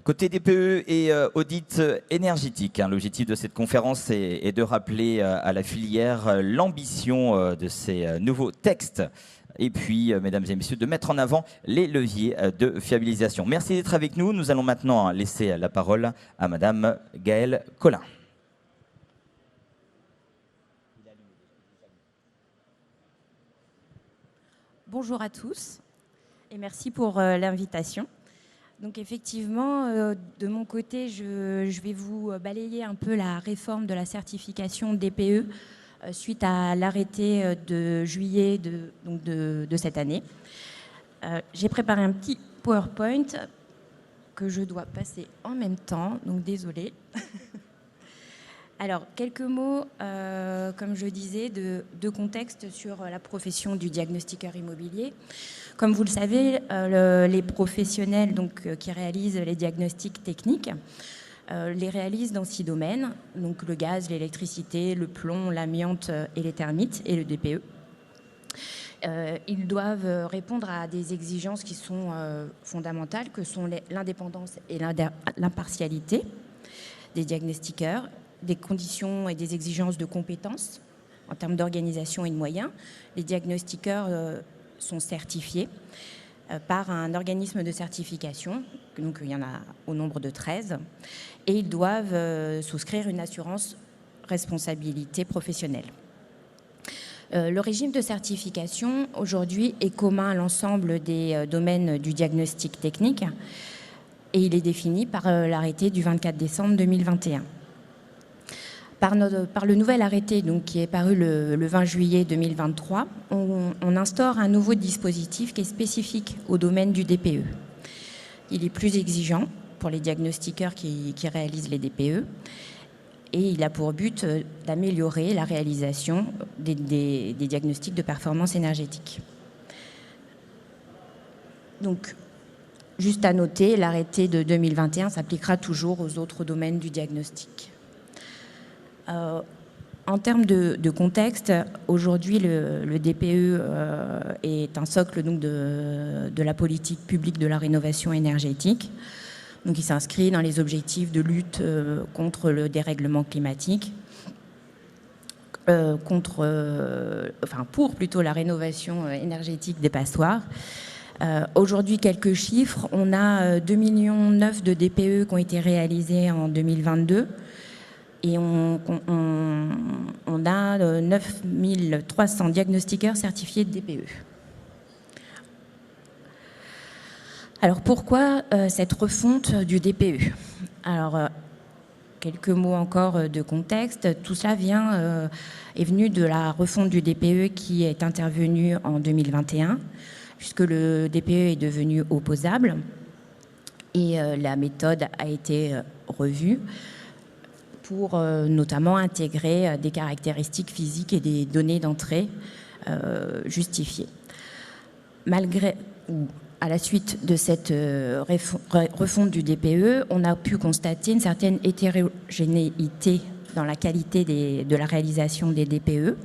Côté DPE et audit énergétique, l'objectif de cette conférence est de rappeler à la filière l'ambition de ces nouveaux textes et puis, mesdames et messieurs, de mettre en avant les leviers de fiabilisation. Merci d'être avec nous. Nous allons maintenant laisser la parole à madame Gaëlle Collin. Bonjour à tous et merci pour l'invitation. Donc effectivement, de mon côté, je vais vous balayer un peu la réforme de la certification DPE suite à l'arrêté de juillet de cette année. J'ai préparé un petit PowerPoint que je dois passer en même temps, donc désolée. Alors, quelques mots, comme je disais, de contexte sur la profession du diagnostiqueur immobilier. Comme vous le savez, les professionnels qui réalisent les diagnostics techniques les réalisent dans 6 domaines, donc le gaz, l'électricité, le plomb, l'amiante et les termites, et le DPE. Ils doivent répondre à des exigences qui sont fondamentales, que sont l'indépendance et l'impartialité des diagnostiqueurs, des conditions et des exigences de compétences en termes d'organisation et de moyens. Les diagnostiqueurs sont certifiés par un organisme de certification, donc il y en a au nombre de 13, et ils doivent souscrire une assurance responsabilité professionnelle. Le régime de certification aujourd'hui est commun à l'ensemble des domaines du diagnostic technique et il est défini par l'arrêté du 24 décembre 2021. Par le nouvel arrêté qui est paru le 20 juillet 2023, on instaure un nouveau dispositif qui est spécifique au domaine du DPE. Il est plus exigeant pour les diagnostiqueurs qui réalisent les DPE et il a pour but d'améliorer la réalisation des diagnostics de performance énergétique. Donc, juste à noter, l'arrêté de 2021 s'appliquera toujours aux autres domaines du diagnostic. En termes de contexte, aujourd'hui, le DPE est un socle de la politique publique de la rénovation énergétique. Donc, il s'inscrit dans les objectifs de lutte contre le dérèglement climatique, pour plutôt la rénovation énergétique des passoires. Aujourd'hui, quelques chiffres. On a 2,9 millions de DPE qui ont été réalisés en 2022. Et on a 9 300 diagnostiqueurs certifiés de DPE. Alors pourquoi cette refonte du DPE? Alors, quelques mots encore de contexte. Tout cela est venu de la refonte du DPE qui est intervenue en 2021, puisque le DPE est devenu opposable et la méthode a été revue pour notamment intégrer des caractéristiques physiques et des données d'entrée justifiées. À la suite de cette refonte du DPE, on a pu constater une certaine hétérogénéité dans la qualité de la réalisation des DPE,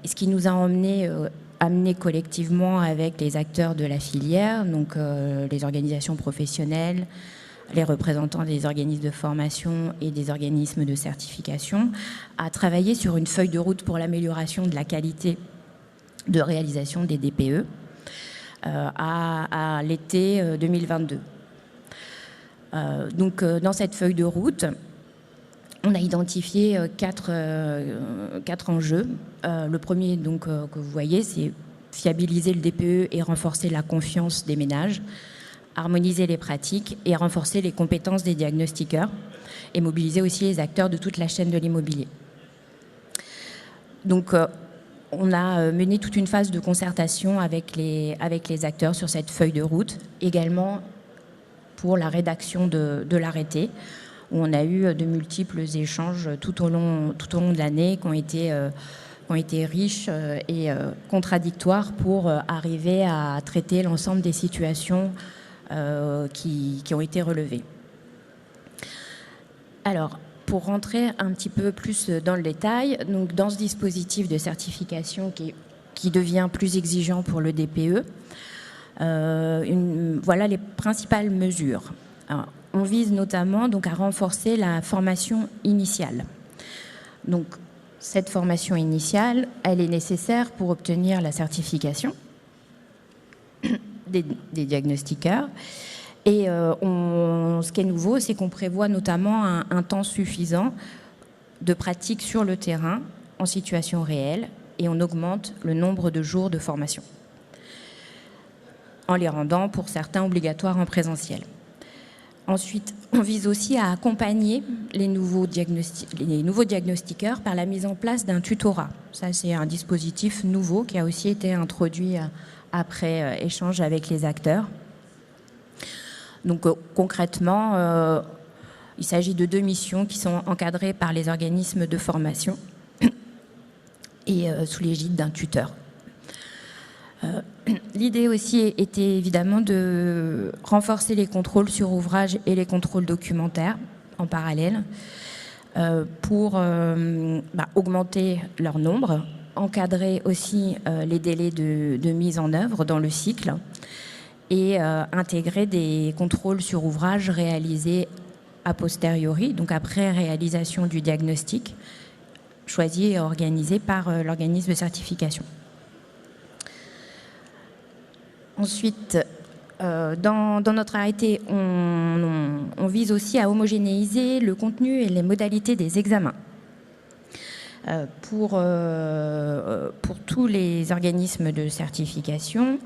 ce qui nous a amené collectivement avec les acteurs de la filière, donc les organisations professionnelles, les représentants des organismes de formation et des organismes de certification, à travailler sur une feuille de route pour l'amélioration de la qualité de réalisation des DPE à l'été 2022. Donc, dans cette feuille de route, on a identifié quatre enjeux. Le premier que vous voyez, c'est fiabiliser le DPE et renforcer la confiance des ménages, harmoniser les pratiques et renforcer les compétences des diagnostiqueurs et mobiliser aussi les acteurs de toute la chaîne de l'immobilier. Donc, on a mené toute une phase de concertation avec les acteurs sur cette feuille de route, également pour la rédaction de l'arrêté, où on a eu de multiples échanges tout au long de l'année qui ont été riches et contradictoires pour arriver à traiter l'ensemble des situations qui ont été relevées. Alors, pour rentrer un petit peu plus dans le détail, donc dans ce dispositif de certification qui devient plus exigeant pour le DPE, voilà les principales mesures. Alors, on vise notamment donc, à renforcer la formation initiale. Donc, cette formation initiale, elle est nécessaire pour obtenir la certification des diagnostiqueurs. Et ce qui est nouveau, c'est qu'on prévoit notamment un temps suffisant de pratique sur le terrain, en situation réelle, et on augmente le nombre de jours de formation, en les rendant pour certains obligatoires en présentiel. Ensuite, on vise aussi à accompagner les nouveaux diagnostiqueurs par la mise en place d'un tutorat. Ça, c'est un dispositif nouveau qui a aussi été introduit après échange avec les acteurs. Donc concrètement, il s'agit de 2 missions qui sont encadrées par les organismes de formation et sous l'égide d'un tuteur. L'idée aussi était évidemment de renforcer les contrôles sur ouvrage et les contrôles documentaires en parallèle pour augmenter leur nombre, encadrer aussi les délais de mise en œuvre dans le cycle et intégrer des contrôles sur ouvrage réalisés a posteriori, donc après réalisation du diagnostic, choisi et organisé par l'organisme de certification. Ensuite, dans notre arrêté, on vise aussi à homogénéiser le contenu et les modalités des examens. Pour tous les organismes de certification,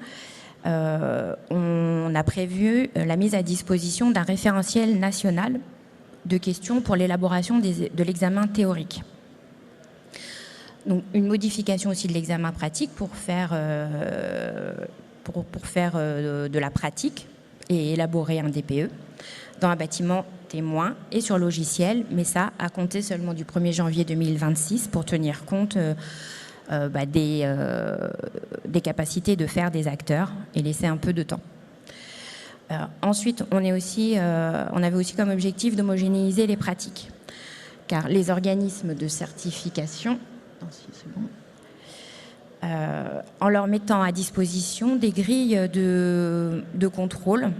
on a prévu la mise à disposition d'un référentiel national de questions pour l'élaboration de l'examen théorique. Donc, une modification aussi de l'examen pratique pour faire de la pratique et élaborer un DPE dans un bâtiment témoin et sur logiciel, mais ça à compter seulement du 1er janvier 2026 pour tenir compte des capacités de faire des acteurs et laisser un peu de temps. Ensuite, on avait aussi comme objectif d'homogénéiser les pratiques, car les organismes de certification, en leur mettant à disposition des grilles de contrôle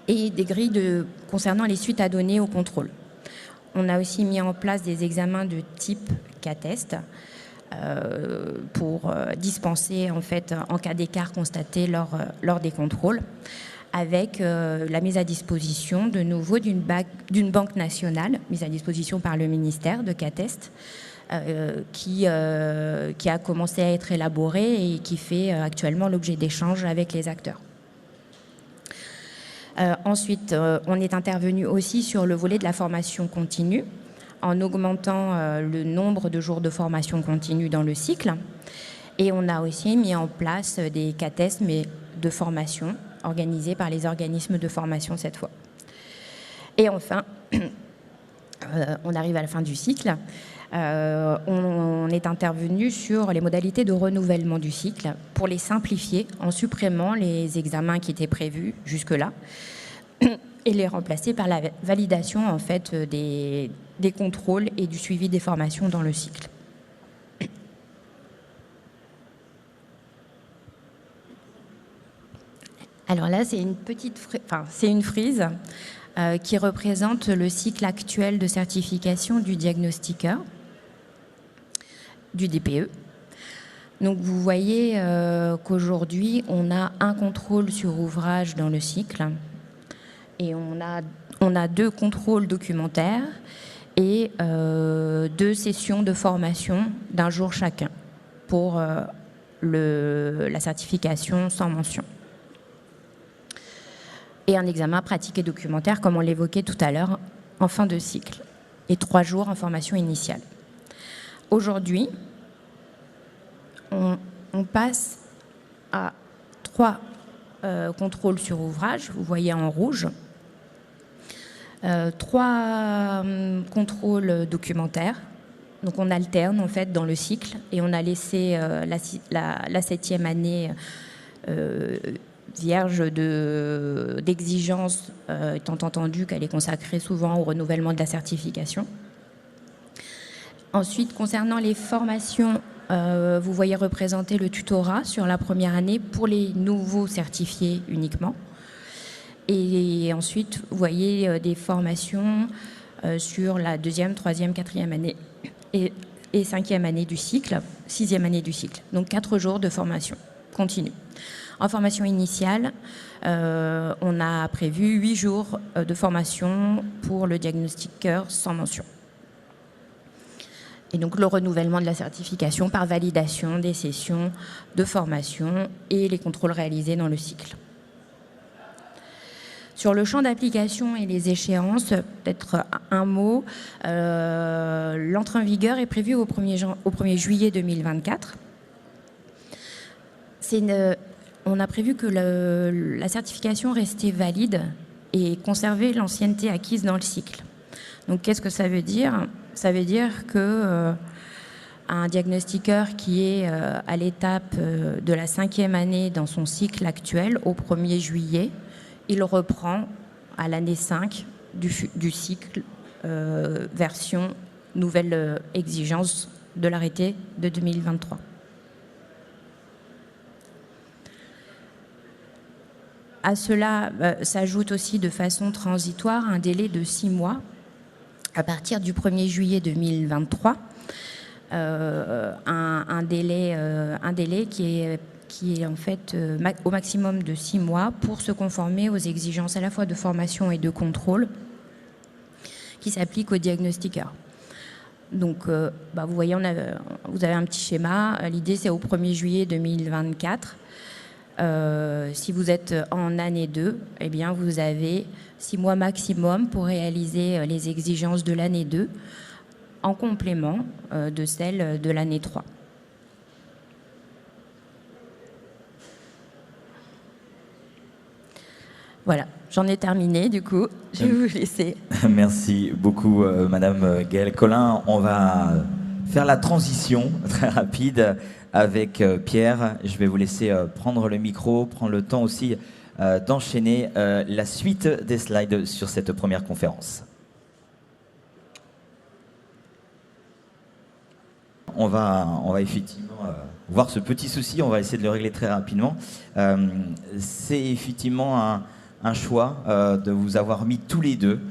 et des grilles concernant les suites à donner au contrôle. On a aussi mis en place des examens de type CATEST pour dispenser en fait en cas d'écart constaté lors des contrôles, avec la mise à disposition de nouveau d'une banque nationale mise à disposition par le ministère de CATEST, qui a commencé à être élaborée et qui fait actuellement l'objet d'échanges avec les acteurs. Ensuite, on est intervenu aussi sur le volet de la formation continue, en augmentant le nombre de jours de formation continue dans le cycle. Et on a aussi mis en place des CATEST, mais de formation, organisés par les organismes de formation cette fois. Et enfin, on arrive à la fin du cycle. On est intervenu sur les modalités de renouvellement du cycle pour les simplifier en supprimant les examens qui étaient prévus jusque-là et les remplacer par la validation en fait des contrôles et du suivi des formations dans le cycle. Alors là, c'est une frise qui représente le cycle actuel de certification du diagnostiqueur, du DPE. Donc vous voyez qu'aujourd'hui, on a un contrôle sur ouvrage dans le cycle et on a 2 contrôles documentaires et 2 sessions de formation d'1 jour chacun pour la certification sans mention. Et un examen pratique et documentaire, comme on l'évoquait tout à l'heure, en fin de cycle, et 3 jours en formation initiale. Aujourd'hui, on passe à 3 contrôles sur ouvrage, vous voyez en rouge, 3 contrôles documentaires. Donc on alterne en fait dans le cycle et on a laissé la 7e année vierge d'exigences, étant entendu qu'elle est consacrée souvent au renouvellement de la certification. Ensuite, concernant les formations, vous voyez représenter le tutorat sur la première année pour les nouveaux certifiés uniquement. Et ensuite, vous voyez des formations sur la 2e, 3e, 4e année et 5e année du cycle, 6e année du cycle. Donc 4 jours de formation continue. En formation initiale, on a prévu 8 jours de formation pour le diagnostiqueur sans mention. Et donc le renouvellement de la certification par validation des sessions de formation et les contrôles réalisés dans le cycle. Sur le champ d'application et les échéances, peut-être un mot, l'entrée en vigueur est prévue au 1er juillet 2024. On a prévu que la certification restait valide et conservait l'ancienneté acquise dans le cycle. Donc qu'est-ce que ça veut dire ? Ça veut dire que un diagnostiqueur qui est à l'étape de la 5e année dans son cycle actuel, au 1er juillet, il reprend à l'année 5 du cycle version nouvelle exigence de l'arrêté de 2023. À cela s'ajoute aussi de façon transitoire un délai de 6 mois à partir du 1er juillet 2023, un délai qui est en fait au maximum de 6 mois pour se conformer aux exigences à la fois de formation et de contrôle qui s'appliquent aux diagnostiqueurs. Donc, vous voyez, vous avez un petit schéma. L'idée, c'est au 1er juillet 2024. Si vous êtes en année 2, eh bien, vous avez 6 mois maximum pour réaliser les exigences de l'année 2 en complément de celles de l'année 3. Voilà, j'en ai terminé du coup, je vais vous laisser. Merci beaucoup Madame Gaëlle Collin. On va faire la transition très rapide avec Pierre. Je vais vous laisser prendre le micro, prendre le temps aussi d'enchaîner la suite des slides sur cette première conférence. On va effectivement voir ce petit souci, on va essayer de le régler très rapidement. C'est effectivement un choix de vous avoir mis tous les deux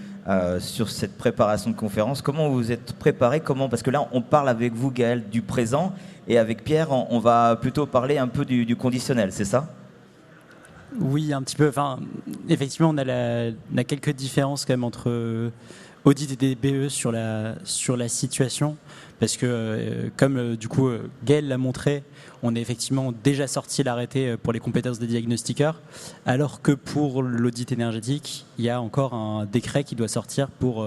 sur cette préparation de conférence. Comment vous êtes préparés? Parce que là, on parle avec vous, Gaëlle, du présent, et avec Pierre, on va plutôt parler un peu du conditionnel, c'est ça? Oui, un petit peu. Enfin, effectivement, on a quelques différences quand même entre audit et DBE sur la situation, parce que comme du coup Gaëlle l'a montré, on est effectivement déjà sorti l'arrêté pour les compétences des diagnostiqueurs, alors que pour l'audit énergétique, il y a encore un décret qui doit sortir pour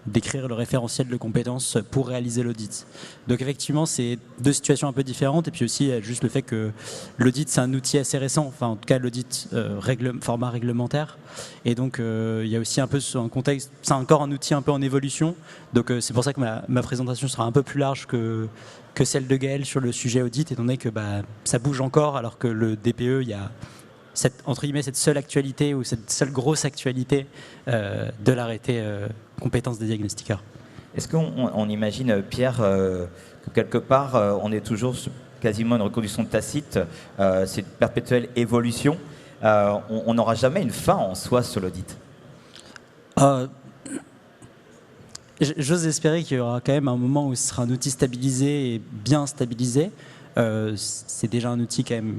décrire le référentiel de compétences pour réaliser l'audit. Donc effectivement, c'est deux situations un peu différentes, et puis aussi juste le fait que l'audit, c'est un outil assez récent, enfin en tout cas l'audit format réglementaire, et donc il y a aussi un peu un contexte, c'est encore un outil un peu en évolution, donc c'est pour ça que ma présentation sera un peu plus large que celle de Gaëlle sur le sujet audit, étant donné que ça bouge encore, alors que le DPE, il y a entre guillemets, cette seule actualité ou cette seule grosse actualité de l'arrêté compétences des diagnostiqueurs. Est-ce qu'on imagine, Pierre, que quelque part, on est toujours quasiment une reconduction tacite, c'est une perpétuelle évolution, on n'aura jamais une fin en soi sur l'audit? J'ose espérer qu'il y aura quand même un moment où ce sera un outil stabilisé et bien stabilisé. C'est déjà un outil quand même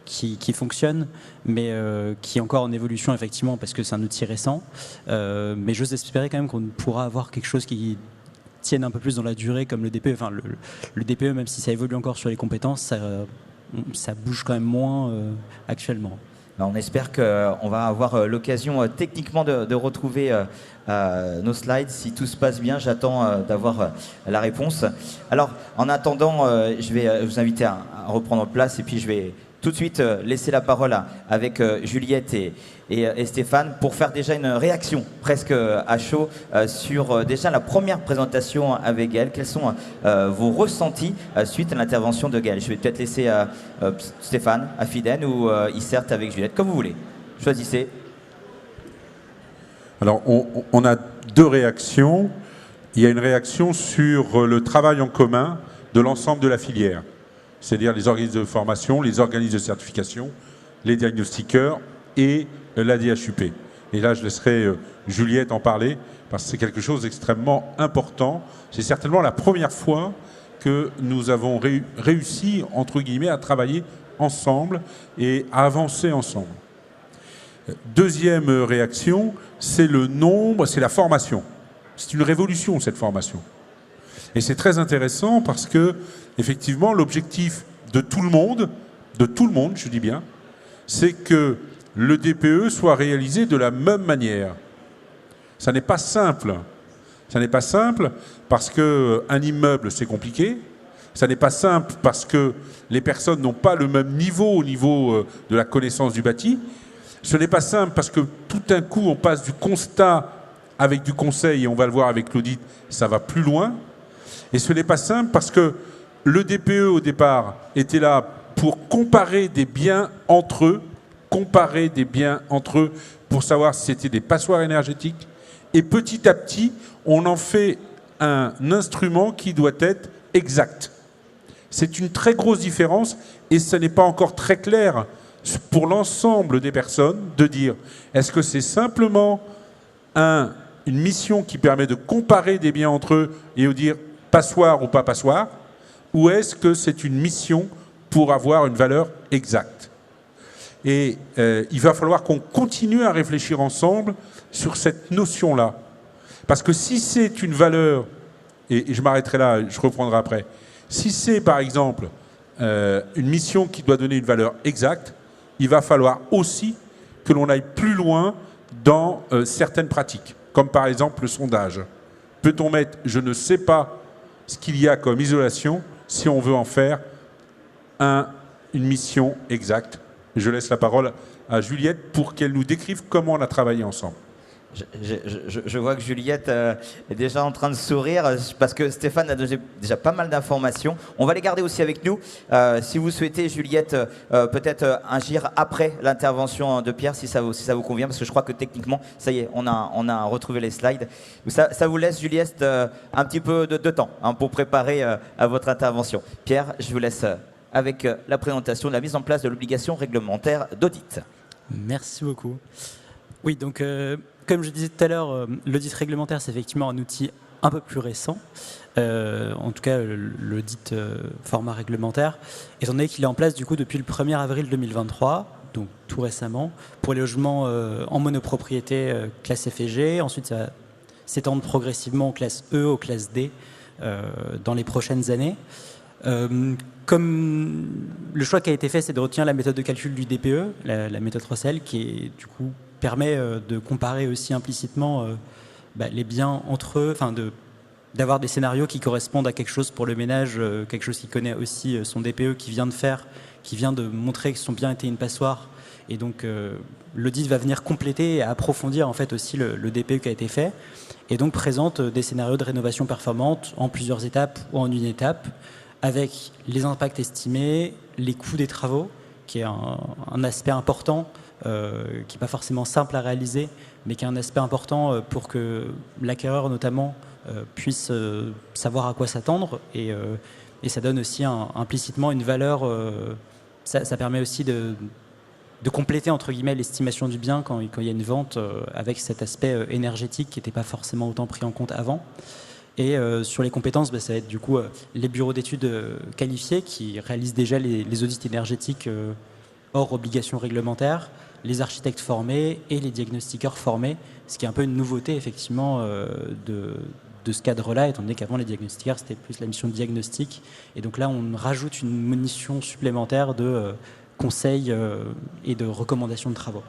qui fonctionne, mais qui est encore en évolution effectivement parce que c'est un outil récent. Mais j'ose espérer quand même qu'on pourra avoir quelque chose qui tienne un peu plus dans la durée, comme le DPE. Enfin, le DPE, même si ça évolue encore sur les compétences, ça bouge quand même moins actuellement. On espère qu'on va avoir l'occasion techniquement de retrouver nos slides. Si tout se passe bien, j'attends d'avoir la réponse. Alors, en attendant, je vais vous inviter à reprendre place, et puis je vais tout de suite laisser la parole avec Juliette et Stéphane pour faire déjà une réaction presque à chaud sur déjà la première présentation avec Gaëlle. Quels sont vos ressentis suite à l'intervention de Gaëlle? Je vais peut-être laisser Stéphane, Afiden ou Issert avec Juliette, comme vous voulez. Choisissez. Alors, on a deux réactions. Il y a une réaction sur le travail en commun de l'ensemble de la filière, c'est-à-dire les organismes de formation, les organismes de certification, les diagnostiqueurs et la DHUP. Et là, je laisserai Juliette en parler, parce que c'est quelque chose d'extrêmement important. C'est certainement la première fois que nous avons réussi, entre guillemets, à travailler ensemble et à avancer ensemble. Deuxième réaction, c'est le nombre, c'est la formation. C'est une révolution, cette formation. Et c'est très intéressant parce que, effectivement, l'objectif de tout le monde, je dis bien, c'est que le DPE soit réalisé de la même manière. Ça n'est pas simple. Ça n'est pas simple parce qu'un immeuble, c'est compliqué. Ça n'est pas simple parce que les personnes n'ont pas le même niveau au niveau de la connaissance du bâti. Ce n'est pas simple parce que tout d'un coup, on passe du constat avec du conseil, et on va le voir avec l'audit, ça va plus loin. Et ce n'est pas simple parce que le DPE, au départ, était là pour comparer des biens entre eux, pour savoir si c'était des passoires énergétiques. Et petit à petit, on en fait un instrument qui doit être exact. C'est une très grosse différence et ce n'est pas encore très clair pour l'ensemble des personnes de dire est-ce que c'est simplement une mission qui permet de comparer des biens entre eux et de dire passoire ou pas passoire, ou est-ce que c'est une mission pour avoir une valeur exacte. Et il va falloir qu'on continue à réfléchir ensemble sur cette notion-là. Parce que si c'est une valeur, et je m'arrêterai là, je reprendrai après, si c'est par exemple une mission qui doit donner une valeur exacte, il va falloir aussi que l'on aille plus loin dans certaines pratiques, comme par exemple le sondage. Peut-on mettre « je ne sais pas ce qu'il y a comme isolation » si on veut en faire une mission exacte? Je laisse la parole à Juliette pour qu'elle nous décrive comment on a travaillé ensemble. Je vois que Juliette est déjà en train de sourire parce que Stéphane a déjà pas mal d'informations. On va les garder aussi avec nous. Si vous souhaitez, Juliette, peut-être agir après l'intervention de Pierre, si ça vous convient, parce que je crois que techniquement, ça y est, on a retrouvé les slides. Ça vous laisse, Juliette, un petit peu de temps pour préparer à votre intervention. Pierre, je vous laisse avec la présentation de la mise en place de l'obligation réglementaire d'audit. Merci beaucoup. Oui, donc comme je disais tout à l'heure, l'audit réglementaire, c'est effectivement un outil un peu plus récent, en tout cas l'audit format réglementaire, étant donné qu'il est en place du coup depuis le 1er avril 2023, donc tout récemment, pour les logements en monopropriété classe F et G. Ensuite, ça va s'étendre progressivement aux classes E, aux classes D dans les prochaines années. Comme le choix qui a été fait, c'est de retenir la méthode de calcul du DPE, la méthode Russell, qui est, du coup permet de comparer aussi implicitement les biens entre eux, enfin d'avoir des scénarios qui correspondent à quelque chose pour le ménage, quelque chose qui connaît aussi son DPE, qui vient de montrer que son bien était une passoire. Et donc l'audit va venir compléter et approfondir en fait aussi le DPE qui a été fait, et donc présente des scénarios de rénovation performante en plusieurs étapes ou en une étape, avec les impacts estimés, les coûts des travaux, qui est un aspect important, qui n'est pas forcément simple à réaliser, mais qui est un aspect important pour que l'acquéreur notamment puisse savoir à quoi s'attendre, et ça donne aussi implicitement une valeur, ça permet aussi de compléter entre guillemets l'estimation du bien quand il y a une vente avec cet aspect énergétique qui n'était pas forcément autant pris en compte avant. Et sur les compétences, ça va être du coup les bureaux d'études qualifiés qui réalisent déjà les audits énergétiques hors obligation réglementaire, les architectes formés et les diagnostiqueurs formés, ce qui est un peu une nouveauté effectivement de ce cadre-là, étant donné qu'avant les diagnostiqueurs c'était plus la mission de diagnostic, et donc là on rajoute une mission supplémentaire de conseil et de recommandation de travaux.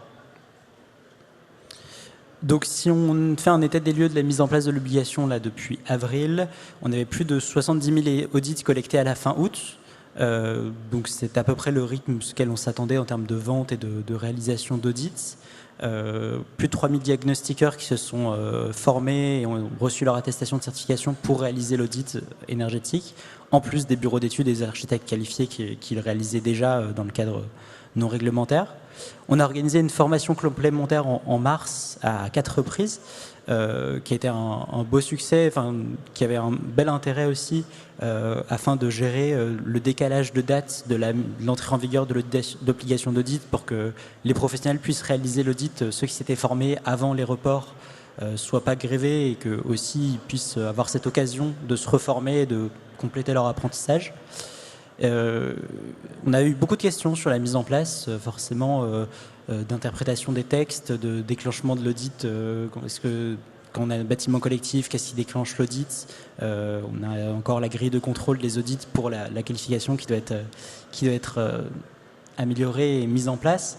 Donc si on fait un état des lieux de la mise en place de l'obligation là depuis avril, on avait plus de 70 000 audits collectés à la fin août. Donc c'est à peu près le rythme auquel on s'attendait en termes de vente et de réalisation d'audits. Plus de 3 000 diagnostiqueurs qui se sont formés et ont reçu leur attestation de certification pour réaliser l'audit énergétique, en plus des bureaux d'études et des architectes qualifiés qui le réalisaient déjà dans le non réglementaires. On a organisé une formation complémentaire en mars à 4 reprises, qui a été un beau succès, qui avait un bel intérêt aussi, afin de gérer le décalage de date de l'entrée en vigueur de l'obligation d'audit pour que les professionnels puissent réaliser l'audit, ceux qui s'étaient formés avant les reports soient pas grévés et que aussi ils puissent avoir cette occasion de se reformer et de compléter leur apprentissage. On a eu beaucoup de questions sur la mise en place, forcément, d'interprétation des textes, de déclenchement de l'audit. Est-ce que quand on a un bâtiment collectif, qu'est-ce qui déclenche l'audit? On a encore la grille de contrôle des audits pour la qualification qui doit être améliorée et mise en place.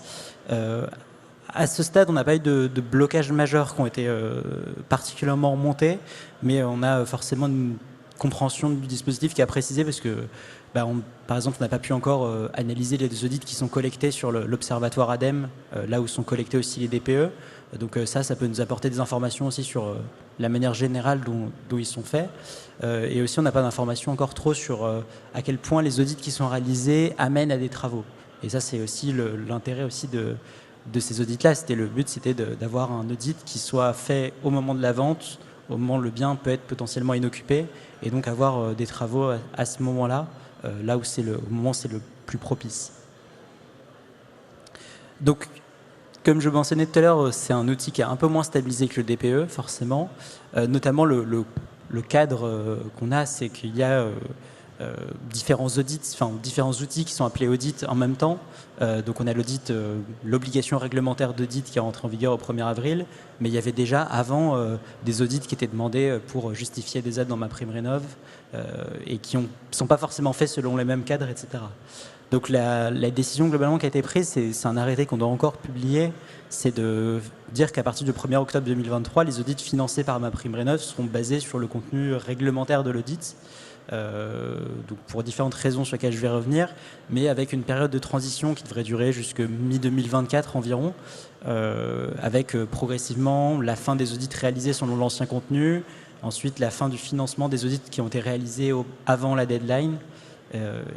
À ce stade, on n'a pas eu de blocages majeurs qui ont été particulièrement remontés, mais on a forcément une compréhension du dispositif qui a précisé parce que, par exemple, on n'a pas pu encore analyser les audits qui sont collectés sur l'observatoire ADEME, là où sont collectés aussi les DPE. Donc ça peut nous apporter des informations aussi sur la manière générale dont ils sont faits. Et aussi, on n'a pas d'informations encore trop sur à quel point les audits qui sont réalisés amènent à des travaux. Et ça, c'est aussi l'intérêt aussi de ces audits-là. Le but, c'était d'avoir un audit qui soit fait au moment de la vente, au moment où le bien peut être potentiellement inoccupé, et donc avoir des travaux à ce moment-là, là où au moment où c'est le plus propice. Donc, comme je mentionnais tout à l'heure, c'est un outil qui est un peu moins stabilisé que le DPE, forcément. Notamment, le cadre qu'on a, c'est qu'il y a différents audits, différents outils qui sont appelés audits en même temps. Donc on a l'obligation réglementaire d'audit qui est rentrée en vigueur au 1er avril, mais il y avait déjà avant des audits qui étaient demandés pour justifier des aides dans MaPrimeRénov' et qui ne sont pas forcément faits selon les mêmes cadres, etc. Donc la décision globalement qui a été prise, c'est un arrêté qu'on doit encore publier, c'est de dire qu'à partir du 1er octobre 2023, les audits financés par MaPrimeRénov' seront basés sur le contenu réglementaire de l'audit. Donc pour différentes raisons sur lesquelles je vais revenir, mais avec une période de transition qui devrait durer jusqu'à mi-2024 environ, avec progressivement la fin des audits réalisés selon l'ancien contenu, ensuite la fin du financement des audits qui ont été réalisés avant la deadline,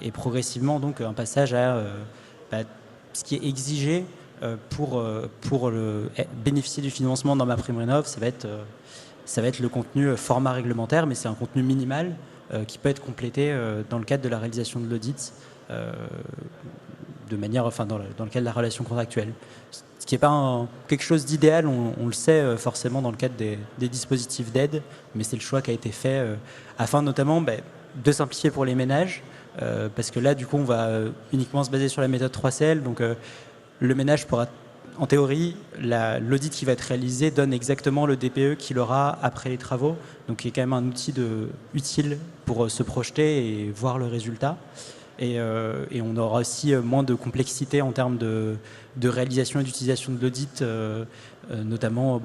et progressivement donc un passage à ce qui est exigé pour bénéficier du financement dans MaPrimeRénov', ça va être le contenu format réglementaire, mais c'est un contenu minimal qui peut être complété dans le cadre de la réalisation de l'audit, dans le cadre de la relation contractuelle. Ce qui n'est pas quelque chose d'idéal, on le sait forcément dans le cadre des dispositifs d'aide, mais c'est le choix qui a été fait afin notamment de simplifier pour les ménages, parce que là, du coup, on va uniquement se baser sur la méthode 3CL, donc le ménage pourra, en théorie, l'audit qui va être réalisé donne exactement le DPE qu'il aura après les travaux, donc il est quand même un outil utile pour se projeter et voir le résultat. Et on aura aussi moins de complexité en termes de réalisation et d'utilisation de l'audit, notamment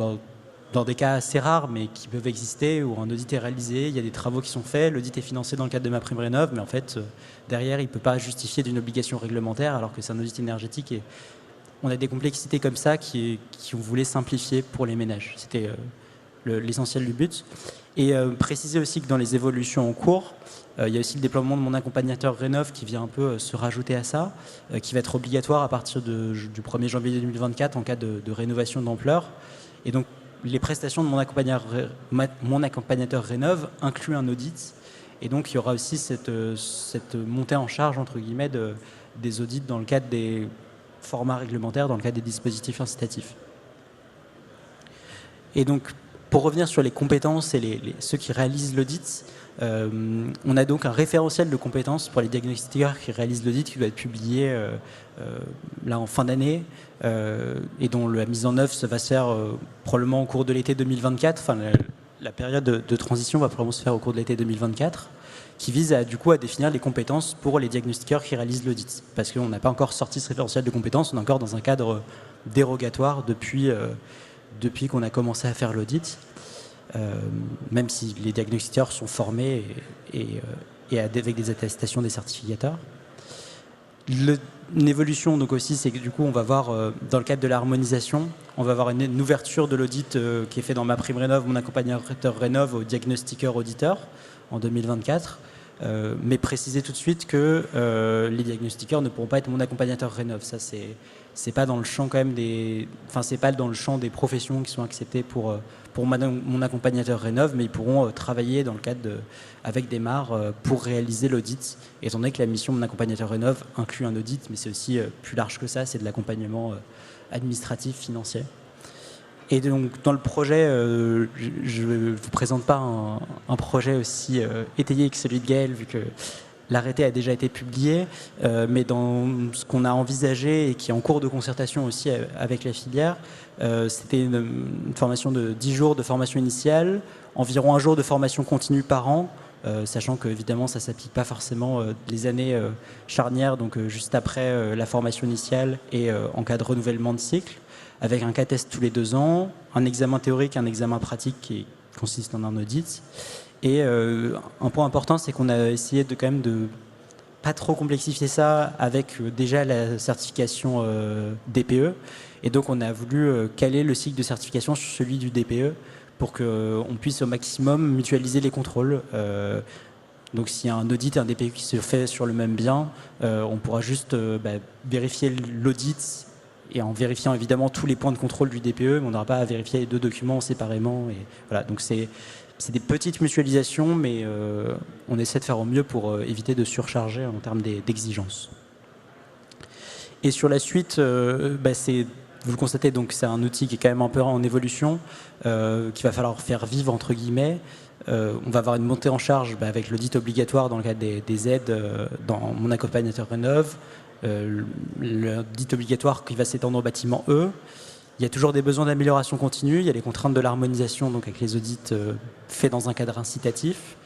dans des cas assez rares, mais qui peuvent exister, où un audit est réalisé, il y a des travaux qui sont faits, l'audit est financé dans le cadre de MaPrimeRénov', mais en fait, derrière, il ne peut pas justifier d'une obligation réglementaire, alors que c'est un audit énergétique. Et on a des complexités comme ça qui on voulait simplifier pour les ménages. C'était l'essentiel du but. Et préciser aussi que dans les évolutions en cours, il y a aussi le déploiement de mon accompagnateur Rénov' qui vient un peu se rajouter à ça, qui va être obligatoire à partir du 1er janvier 2024 en cas de rénovation d'ampleur. Et donc, les prestations de mon accompagnateur Rénov' incluent un audit. Et donc, il y aura aussi cette montée en charge, entre guillemets, des audits dans le cadre des formats réglementaires, dans le cadre des dispositifs incitatifs. Et donc, pour revenir sur les compétences et ceux qui réalisent l'audit, on a donc un référentiel de compétences pour les diagnostiqueurs qui réalisent l'audit qui doit être publié là en fin d'année et dont la mise en œuvre va se faire probablement au cours de l'été 2024. Enfin, la période de transition va probablement se faire au cours de l'été 2024, qui vise à définir les compétences pour les diagnostiqueurs qui réalisent l'audit. Parce qu'on n'a pas encore sorti ce référentiel de compétences, on est encore dans un cadre dérogatoire depuis qu'on a commencé à faire l'audit. Même si les diagnostiqueurs sont formés et avec des attestations des certificateurs. Une évolution donc aussi, c'est que du coup on va voir dans le cadre de l'harmonisation, on va avoir une ouverture de l'audit qui est fait dans MaPrimeRénov', mon accompagnateur Rénov' aux diagnostiqueurs auditeurs en 2024. mais préciser tout de suite que les diagnostiqueurs ne pourront pas être mon accompagnateur Rénov'. Ça, c'est pas dans le champ quand même c'est pas dans le champ des professions qui sont acceptées pour mon accompagnateur Rénov', mais ils pourront travailler dans le cadre avec des MAR pour réaliser l'audit, étant donné que la mission de mon accompagnateur Rénov' inclut un audit, mais c'est aussi plus large que ça, c'est de l'accompagnement administratif, financier. Et donc dans le projet, je ne vous présente pas un projet aussi étayé que celui de Gaël, vu que l'arrêté a déjà été publié, mais dans ce qu'on a envisagé et qui est en cours de concertation aussi avec la filière, c'était une formation de 10 jours de formation initiale, environ 1 jour de formation continue par an, sachant qu'évidemment ça ne s'applique pas forcément les années charnières, donc juste après la formation initiale et en cas de renouvellement de cycle, avec un cas test tous les 2 ans, un examen théorique, un examen pratique qui consiste en un audit. Et un point important, c'est qu'on a essayé de quand même de pas trop complexifier ça avec déjà la certification DPE. Et donc on a voulu caler le cycle de certification sur celui du DPE pour qu'on puisse au maximum mutualiser les contrôles. Donc s'il y a un audit et un DPE qui se fait sur le même bien, on pourra juste vérifier l'audit et en vérifiant évidemment tous les points de contrôle du DPE, mais on n'aura pas à vérifier les 2 documents séparément. Et voilà, donc c'est des petites mutualisations, mais on essaie de faire au mieux pour éviter de surcharger en termes d'exigences. Et sur la suite, vous le constatez, donc c'est un outil qui est quand même un peu en évolution, qu'il va falloir faire vivre entre guillemets. On va avoir une montée en charge avec l'audit obligatoire dans le cadre des aides dans mon accompagnateur Rénov', l'audit obligatoire qui va s'étendre au bâtiment E. Il y a toujours des besoins d'amélioration continue, il y a les contraintes de l'harmonisation, donc avec les audits faits dans un cadre incitatif.